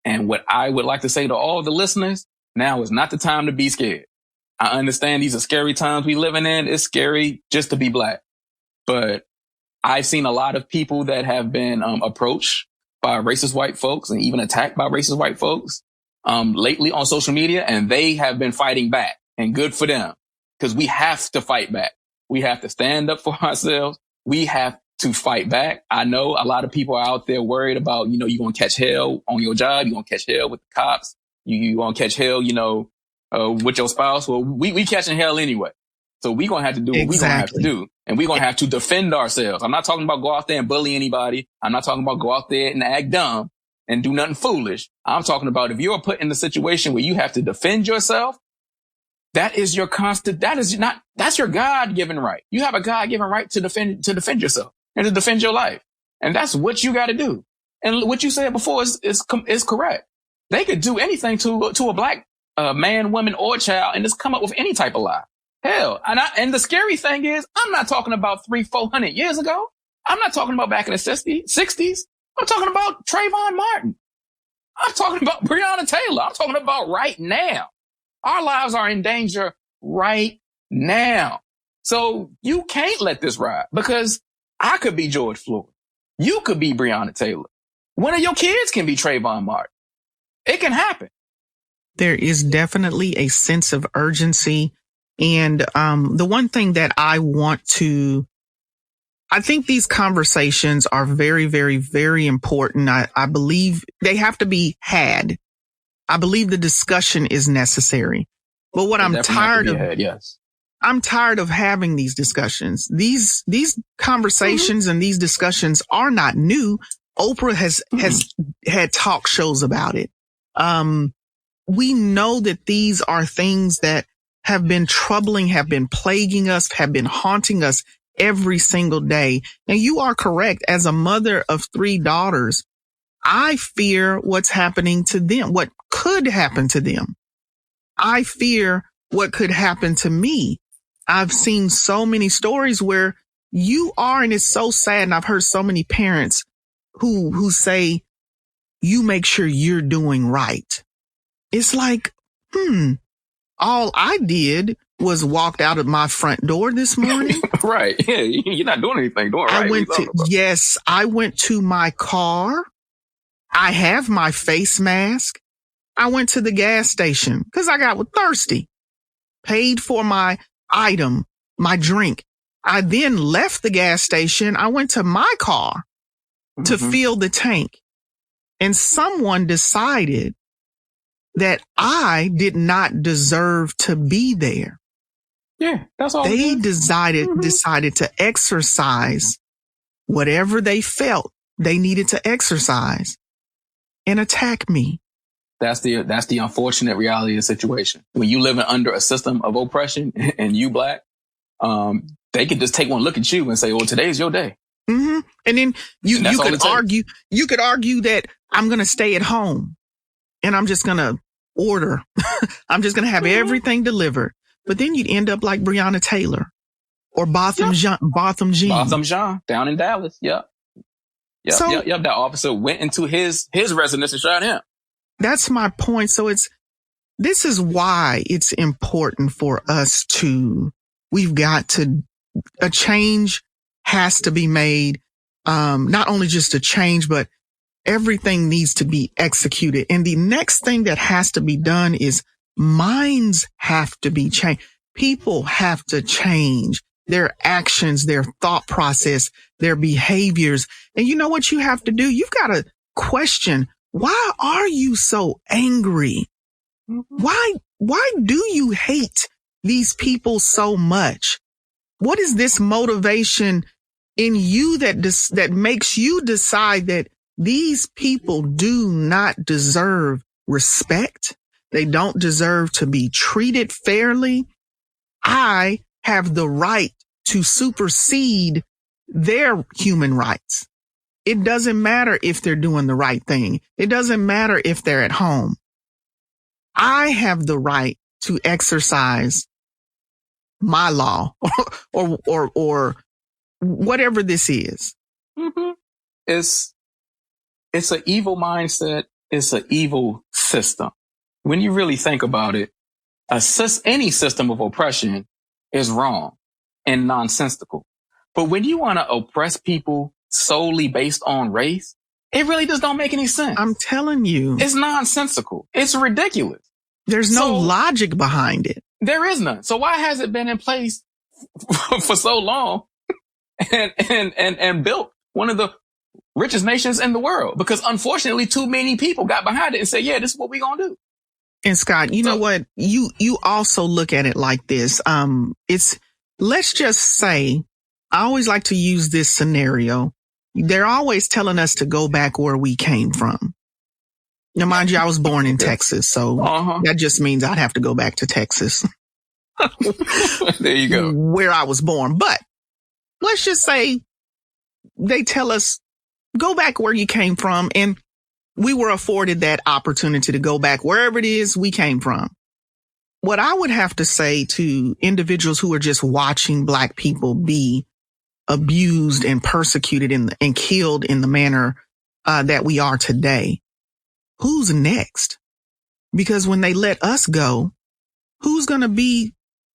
and what I would like to say to all the listeners, now is not the time to be scared. I understand these are scary times we living in. It's scary just to be black. But I've seen a lot of people that have been approached by racist white folks and even attacked by racist white folks lately on social media, and they have been fighting back, and good for them, because we have to fight back. We have to stand up for ourselves. We have to fight back. I know a lot of people are out there worried about, you're going to catch hell on your job. You're going to catch hell with the cops. You're going to catch hell, with your spouse. Well, we catching hell anyway. So we're going to have to do what we're going to have to do. And we're going to have to defend ourselves. I'm not talking about go out there and bully anybody. I'm not talking about go out there and act dumb and do nothing foolish. I'm talking about if you're put in a situation where you have to defend yourself, that's your God-given right. You have a God-given right to defend yourself and to defend your life. And that's what you got to do. And what you said before is correct. They could do anything to a black man, woman, or child and just come up with any type of lie. Hell, and the scary thing is, I'm not talking about 300-400 years ago. I'm not talking about back in the 60s. I'm talking about Trayvon Martin. I'm talking about Breonna Taylor. I'm talking about right now. Our lives are in danger right now. So you can't let this ride, because I could be George Floyd. You could be Breonna Taylor. One of your kids can be Trayvon Martin. It can happen. There is definitely a sense of urgency. And the one thing that I think these conversations are very, very, very important. I believe they have to be had. I believe the discussion is necessary. But what I'm tired of, I'm tired of having these discussions. These conversations and these discussions are not new. Oprah has had talk shows about it. We know that these are things that have been troubling, have been plaguing us, have been haunting us every single day. Now, you are correct. As a mother of 3 daughters, I fear what's happening to them, what could happen to them. I fear what could happen to me. I've seen so many stories where you are, and it's so sad. And I've heard so many parents who say, you make sure you're doing right. It's like, all I did was walked out of my front door this morning. Right. Yeah. You're not doing anything. Doing right. I went to my car. I have my face mask. I went to the gas station because I got thirsty, paid for my item, my drink. I then left the gas station. I went to my car to fill the tank, and someone decided that I did not deserve to be there. Yeah, that's all. They decided to exercise whatever they felt they needed to exercise and attack me. That's the unfortunate reality of the situation. When you living under a system of oppression and you Black, they could just take one look at you and say, "Well, today's your day." Mm-hmm. And then you could argue that I'm going to stay at home and I'm just going to order. I'm just going to have everything delivered. But then you'd end up like Breonna Taylor or Botham Jean. Botham Jean down in Dallas. Yep. That officer went into his residence and shot him. That's my point. So this is why it's important for us a change has to be made. Not only just a change, but everything needs to be executed. And the next thing that has to be done is minds have to be changed. People have to change their actions, their thought process, their behaviors. And you know what you have to do? You've got to question, why are you so angry? Why do you hate these people so much? What is this motivation in you that makes you decide that these people do not deserve respect? They don't deserve to be treated fairly. I have the right to supersede their human rights. It doesn't matter if they're doing the right thing. It doesn't matter if they're at home. I have the right to exercise my law or whatever this is. Mm-hmm. It's an evil mindset. It's an evil system. When you really think about it, any system of oppression is wrong and nonsensical. But when you want to oppress people solely based on race, it really just don't make any sense. I'm telling you. It's nonsensical. It's ridiculous. There's no logic behind it. There is none. So why has it been in place for so long and built one of the richest nations in the world? Because unfortunately, too many people got behind it and said, yeah, this is what we're going to do. And Scott, you know what? You also look at it like this. Let's just say, I always like to use this scenario. They're always telling us to go back where we came from. Now, mind you, I was born in Texas, so that just means I'd have to go back to Texas. There you go. Where I was born. But let's just say they tell us, go back where you came from, and we were afforded that opportunity to go back wherever it is we came from. What I would have to say to individuals who are just watching Black people be abused and persecuted and killed in the manner that we are today, who's next? Because when they let us go, who's going to be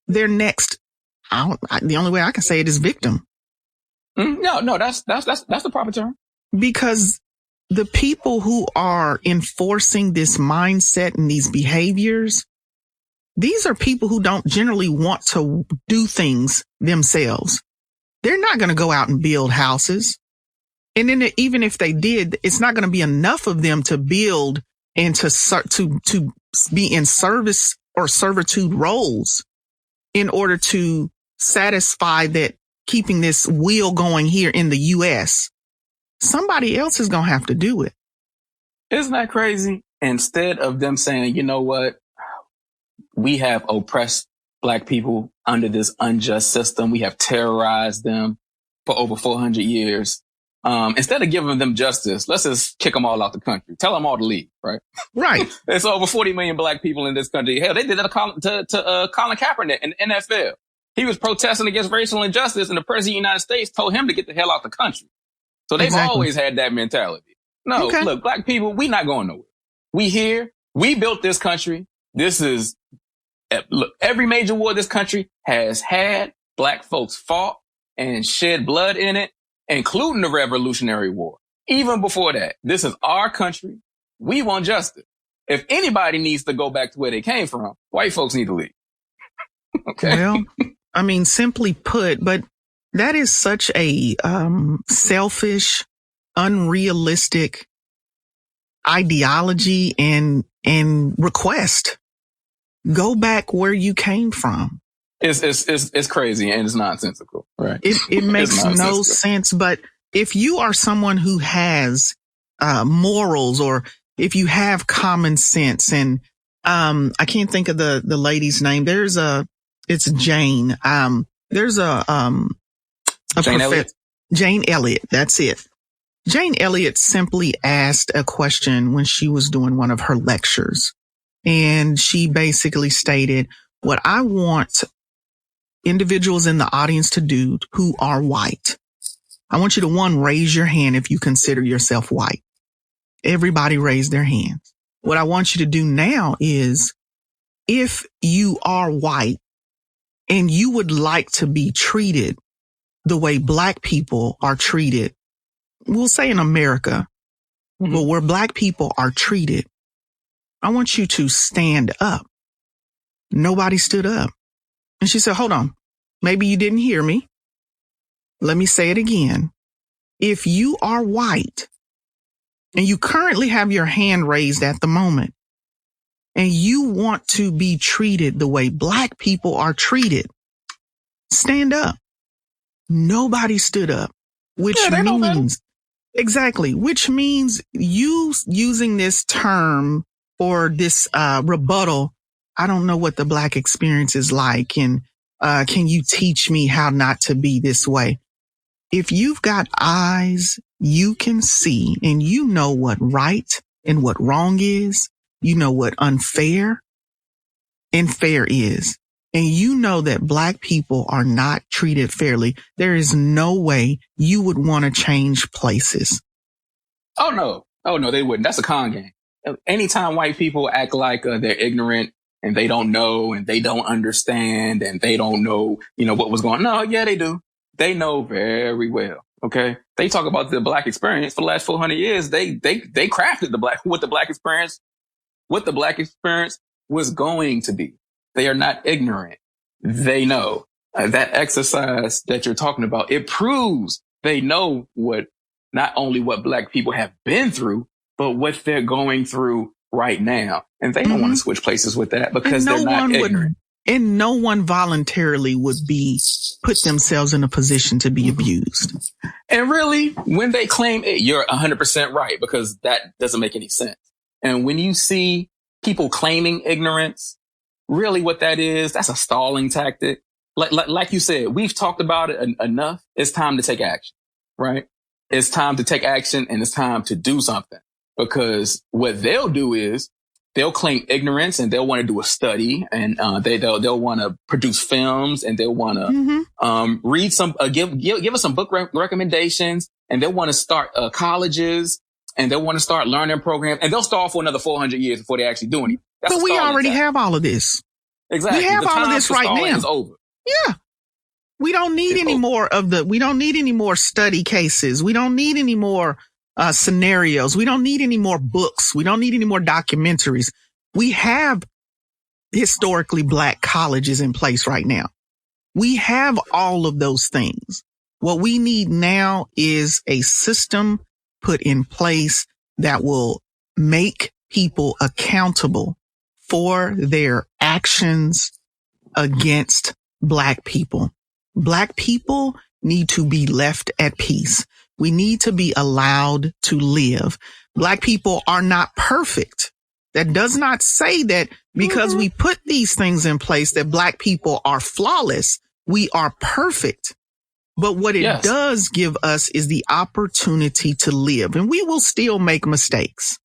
their next? The only way I can say it is victim. No, that's the proper term. Because the people who are enforcing this mindset and these behaviors, these are people who don't generally want to do things themselves. They're not going to go out and build houses. And then even if they did, it's not going to be enough of them to build and to be in service or servitude roles in order to satisfy that keeping this wheel going here in the U.S. somebody else is going to have to do it. Isn't that crazy? Instead of them saying, you know what, we have oppressed Black people under this unjust system. We have terrorized them for over 400 years. Instead of giving them justice, let's just kick them all out the country. Tell them all to leave, right? Right. There's over 40 million Black people in this country. Hell, they did that to Colin Kaepernick in the NFL. He was protesting against racial injustice, and the president of the United States told him to get the hell out the country. So they've always had that mentality. No, look, Black people, we not going nowhere. We here. We built this country. Look, every major war this country has had Black folks fought and shed blood in it, including the Revolutionary War. Even before that, this is our country. We want justice. If anybody needs to go back to where they came from, white folks need to leave. Okay. Well, I mean, simply put, but that is such a selfish, unrealistic ideology and request. Go back where you came from. It's crazy and it's nonsensical, right? It makes no sense. But if you are someone who has morals, or if you have common sense, and I can't think of the lady's name. It's Jane. There's Jane Elliott. Jane Elliott. That's it. Jane Elliott simply asked a question when she was doing one of her lectures. And she basically stated, what I want individuals in the audience to do who are white, I want you to, one, raise your hand if you consider yourself white. Everybody raised their hands. What I want you to do now is, if you are white and you would like to be treated the way Black people are treated, we'll say in America, but where Black people are treated, I want you to stand up. Nobody stood up. And she said, hold on. Maybe you didn't hear me. Let me say it again. If you are white and you currently have your hand raised at the moment, and you want to be treated the way Black people are treated, stand up. Nobody stood up, which means, exactly, which means you using this term or this rebuttal, I don't know what the Black experience is like, and can you teach me how not to be this way? If you've got eyes, you can see, and you know what right and what wrong is. You know what unfair and fair is. And you know that Black people are not treated fairly. There is no way you would want to change places. Oh, no, they wouldn't. That's a con game. Anytime white people act like they're ignorant and they don't know and they don't understand and they don't know, what was going on. No, yeah, they do. They know very well. Okay. They talk about the Black experience for the last 400 years. They crafted what the Black experience was going to be. They are not ignorant. They know. That exercise that you're talking about, it proves they know not only what Black people have been through, but what they're going through right now. And they don't want to switch places with that because they're not ignorant. And no one voluntarily would put themselves in a position to be abused. And really, when they claim it, you're 100% right, because that doesn't make any sense. And when you see people claiming ignorance, really what that is, that's a stalling tactic. Like you said, we've talked about it enough. It's time to take action, right? It's time to take action, and it's time to do something, because what they'll do is they'll claim ignorance, and they'll want to do a study, and they'll want to produce films, and they'll want to read some give us some book recommendations, and they'll want to start colleges, and they'll want to start learning programs, and they'll stall for another 400 years before they actually do anything. But we already have all of this. Exactly. We have all of this right now. Is over. Yeah. We don't need any more we don't need any more study cases. We don't need any more scenarios. We don't need any more books. We don't need any more documentaries. We have historically Black colleges in place right now. We have all of those things. What we need now is a system put in place that will make people accountable for their actions against Black people. Black people need to be left at peace. We need to be allowed to live. Black people are not perfect. That does not say that because we put these things in place that Black people are flawless. We are perfect. But what it does give us is the opportunity to live, and we will still make mistakes.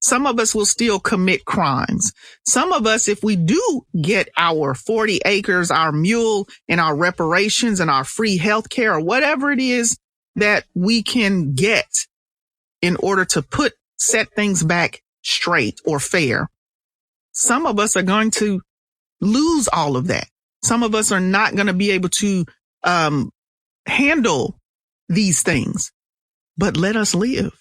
Some of us will still commit crimes. Some of us, if we do get our 40 acres, our mule, and our reparations and our free health care or whatever it is that we can get in order to set things back straight or fair, some of us are going to lose all of that. Some of us are not going to be able to handle these things, but let us live.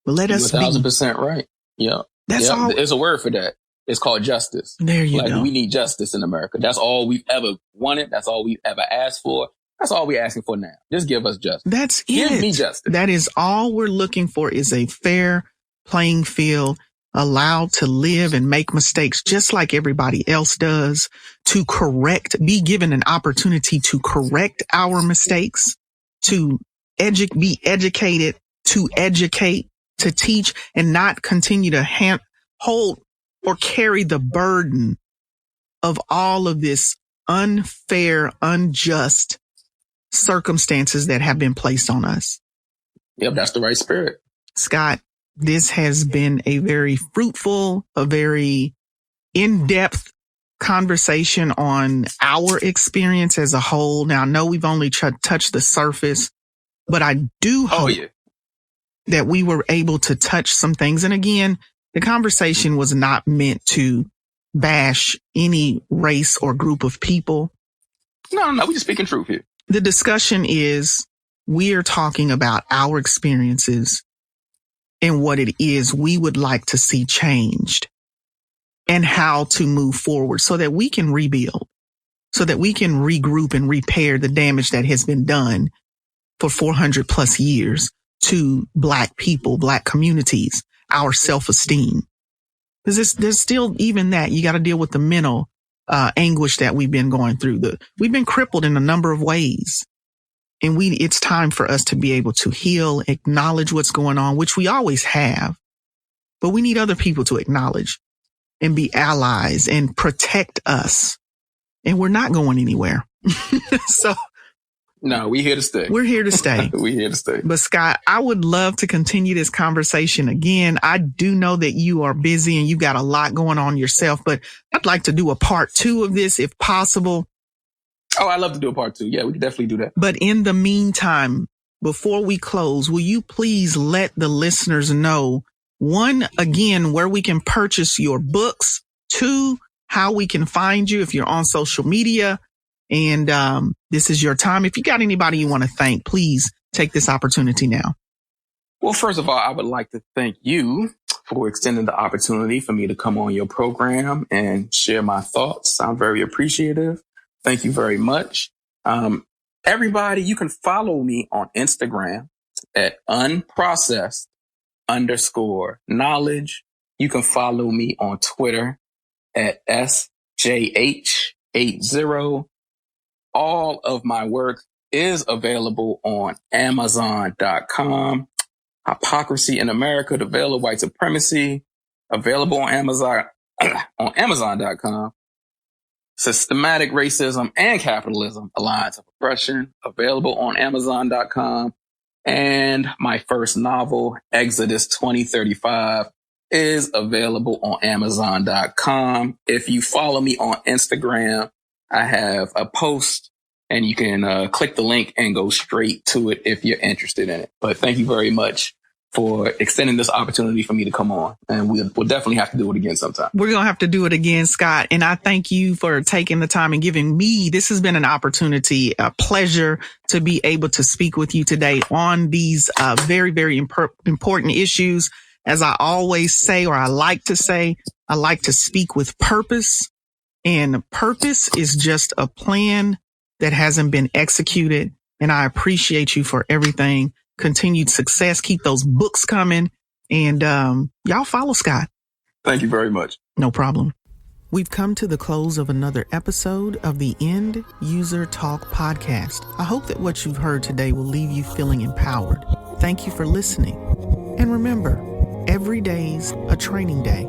Let us 1,000% right. Yeah. That's all. There's a word for that. It's called justice. There you go. We need justice in America. That's all we've ever wanted. That's all we've ever asked for. That's all we're asking for now. Just give us justice. That's it. Give me justice. That is all we're looking for, is a fair playing field, allowed to live and make mistakes just like everybody else does, to be given an opportunity to correct our mistakes, to be educated, to educate, to teach, and not continue to hold or carry the burden of all of this unfair, unjust circumstances that have been placed on us. Yep, that's the right spirit. Scott, this has been a very fruitful, a very in-depth conversation on our experience as a whole. Now, I know we've only touched the surface, but I do hope that we were able to touch some things. And again, the conversation was not meant to bash any race or group of people. No, we're just speaking truth here. The discussion is, we are talking about our experiences and what it is we would like to see changed and how to move forward so that we can rebuild, so that we can regroup and repair the damage that has been done for 400 plus years to Black people, Black communities, our self-esteem. Because there's still even that. You got to deal with the mental anguish that we've been going through. We've been crippled in a number of ways. And it's time for us to be able to heal, acknowledge what's going on, which we always have. But we need other people to acknowledge and be allies and protect us. And we're not going anywhere. So. No, we're here to stay. We're here to stay. We're here to stay. But Scott, I would love to continue this conversation again. I do know that you are busy and you've got a lot going on yourself, but I'd like to do a part 2 of this if possible. Oh, I'd love to do a part 2. Yeah, we can definitely do that. But in the meantime, before we close, will you please let the listeners know, 1, again, where we can purchase your books, 2, how we can find you if you're on social media. And this is your time. If you got anybody you want to thank, please take this opportunity now. Well, first of all, I would like to thank you for extending the opportunity for me to come on your program and share my thoughts. I'm very appreciative. Thank you very much. Everybody, you can follow me on Instagram at unprocessed_knowledge. You can follow me on Twitter at SJH80. All of my work is available on Amazon.com. Hypocrisy in America, the Veil of White Supremacy, available on Amazon.com. Systematic Racism and Capitalism, Alliance of Oppression, available on Amazon.com. And my first novel, Exodus 2035, is available on Amazon.com. If you follow me on Instagram, I have a post and you can click the link and go straight to it if you're interested in it. But thank you very much for extending this opportunity for me to come on. And we'll definitely have to do it again sometime. We're going to have to do it again, Scott. And I thank you for taking the time and giving me, this has been an opportunity, a pleasure to be able to speak with you today on these very, very important issues. As I always say, or I like to say, I like to speak with purpose. And purpose is just a plan that hasn't been executed. And I appreciate you for everything. Continued success. Keep those books coming. And y'all follow Scott. Thank you very much. No problem. We've come to the close of another episode of the End User Talk podcast. I hope that what you've heard today will leave you feeling empowered. Thank you for listening. And remember, every day's a training day.